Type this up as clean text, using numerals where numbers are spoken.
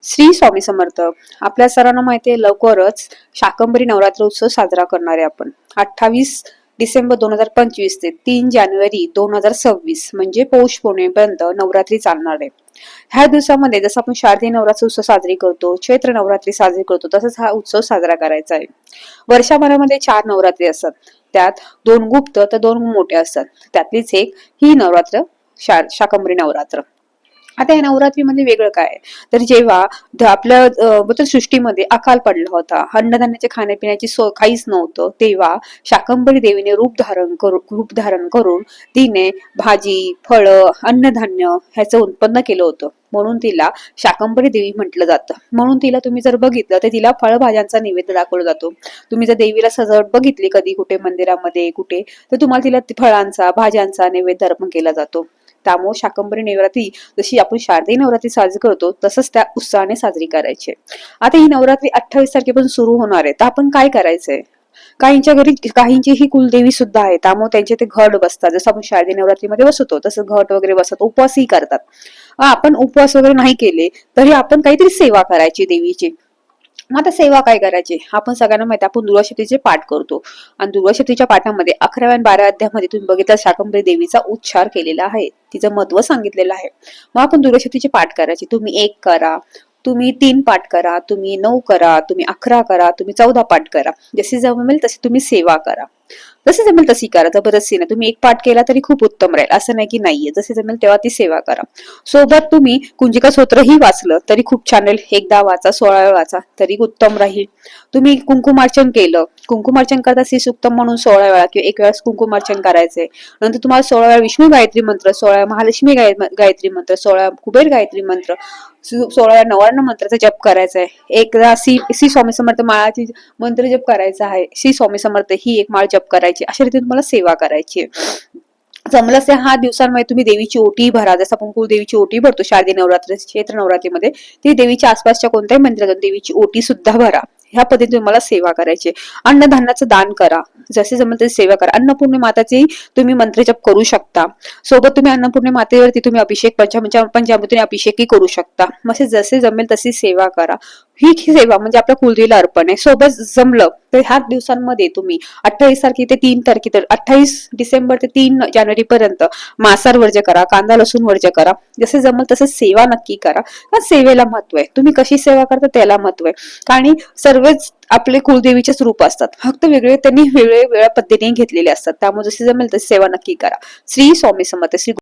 श्री स्वामी समर्थ. आपल्या सर्वांना माहिती आहे, लवकरच शाकंभरी नवरात्र उत्सव साजरा करणार आहे आपण. 28 डिसेंबर 2025 ते 3 जानेवारी 2026 म्हणजे पौष पौर्णिमेपर्यंत नवरात्री चालणार आहे. ह्या दिवसामध्ये जसं आपण शारदीय नवरात्र उत्सव साजरी करतो, चैत्र नवरात्री साजरी करतो, तसंच हा उत्सव साजरा करायचा आहे. वर्षभरामध्ये 4 नवरात्री असतात. त्यात 2 गुप्त तर 2 मोठे असतात. त्यातलीच एक ही नवरात्र शाकंभरी नवरात्र. आता या नवरात्रीमध्ये वेगळं काय आहे? तर जेव्हा आपल्या सृष्टीमध्ये अकाल पडला होता, अन्नधान्याचे खाण्यापिण्याची सोय काहीच नव्हतं, तेव्हा शाकंभरी देवीने रूप धारण करून तिने भाजी, फळं, अन्नधान्य ह्याचं उत्पन्न केलं होतं. म्हणून तिला शाकंभरी देवी म्हटलं जातं. म्हणून तिला तुम्ही जर बघितलं तर तिला फळभाज्यांचा नैवेद्य दाखवला जातो. तुम्ही जर देवीला सजावट बघितली कधी कुठे मंदिरामध्ये कुठे, तर तुम्हाला तिला फळांचा, भाज्यांचा नैवेद्य अर्पण केला जातो. त्यामुळे शाकंभरी नवरात्री जशी आपण शारदीय नवरात्री साजरी करतो, तसंच त्या उत्साहाने साजरी करायची. आता ही नवरात्री 28 तारखेपासून सुरू होणार आहे. तर आपण काय करायचंय? काहींच्या घरी काहींची ही कुलदेवी सुद्धा आहे, त्यामुळे त्यांचे ते घट बसतात. जसं आपण शारदीय नवरात्रीमध्ये बसवतो तसं घट वगैरे बसत, उपवासही करतात. आपण उपवास वगैरे नाही केले तरी आपण काहीतरी सेवा करायची देवीची. मग आता सेवा काय करायची? आपण सगळ्यांना माहिती, आपण दुर्गाशक्तीचे पाठ करतो आणि दुर्गाशक्तीच्या पाठामध्ये 11व्या आणि 12व्या अध्यायामध्ये तुम्ही बघितलं शाकंभरी देवीचा उच्चार केलेला आहे, तिचं महत्व सांगितलेलं आहे. मग आपण दुर्गाशक्तीचे पाठ करायचे. तुम्ही 1 करा, तुम्ही 3 पाठ करा, तुम्ही 9 करा, तुम्ही 11 करा, तुम्ही 14 पाठ करा. जसे जमेल तसे तुम्ही सेवा करा. जसे जमेल तशी करा, जबरदस्ती नाही. तुम्ही 1 पाठ केला तरी खूप उत्तम राहील, असं नाही की नाहीये. जसे जमेल तेव्हा ती सेवा करा. सोबत तुम्ही कुंजिका स्तोत्रही वाचलं तरी खूप छान राहील. 1दा वाचा, 16 वेळा वाचा तरी उत्तम राहील. तुम्ही कुंकुमार्चन केलं, कुंकुमार्चन करता श्री सुक्तम म्हणून 16 वेळा किंवा 1 वेळा कुंकुमार्चन करायचंय. नंतर तुम्हाला 16 वेळा विष्णू गायत्री मंत्र, 16 वेळा महालक्ष्मी गायत्री मंत्र, 16 वेळा कुबेर गायत्री मंत्र, 16 वेळा नवर्ण मंत्राचा जप करायचा आहे. 1दा श्री स्वामी समर्थ माळाची मंत्र जप करायचा आहे. श्री स्वामी समर्थ ही एक माळ जप करायची. अशा रीतीने तुम्हाला सेवा करायची आहे. जमलं असेल हा दिवसांमध्ये तुम्ही देवीची ओटी भरा. जसं आपण कुलदेवीची ओटी भरतो शारदीय नवरात्री, चैत्र नवरात्रीमध्ये, ती देवीच्या आसपासच्या कोणत्याही मंदिरात देवीची ओटी सुद्धा भरा. ह्या पद्धतीने तुम्हाला सेवा करायची. अन्नधान्याचं दान करा. जसे जमेल तशी सेवा करा. अन्नपूर्णे माताची तुम्ही मंत्रजप करू शकता. सोबत तुम्ही अन्नपूर्णे मातेवरती तुम्ही अभिषेक पंचामृतीने अभिषेकही करू शकता. मग जसे जमेल तशी सेवा करा. ही सेवा म्हणजे आपल्या कुलदेवीला अर्पण आहे. सोबत जमलं तर ह्या दिवसांमध्ये तुम्ही 28 तारखे ते 3 तारखे, तर 28 डिसेंबर ते 3 जानेवारी पर्यंत मांसाहार वर्ज्य करा, कांदा लसूण वर्ज्य करा. जसे जमल तसं सेवा नक्की करा. कारण सेवेला महत्व आहे. तुम्ही कशी सेवा करता त्याला महत्व आहे. कारण सर्वच आपले कुलदेवीचेच रूप असतात, फक्त वेगळे त्यांनी वेगळ्या पद्धतीने घेतलेले असतात. त्यामुळे जसे जमेल तशी सेवा नक्की करा. श्री स्वामी समर्थ. श्री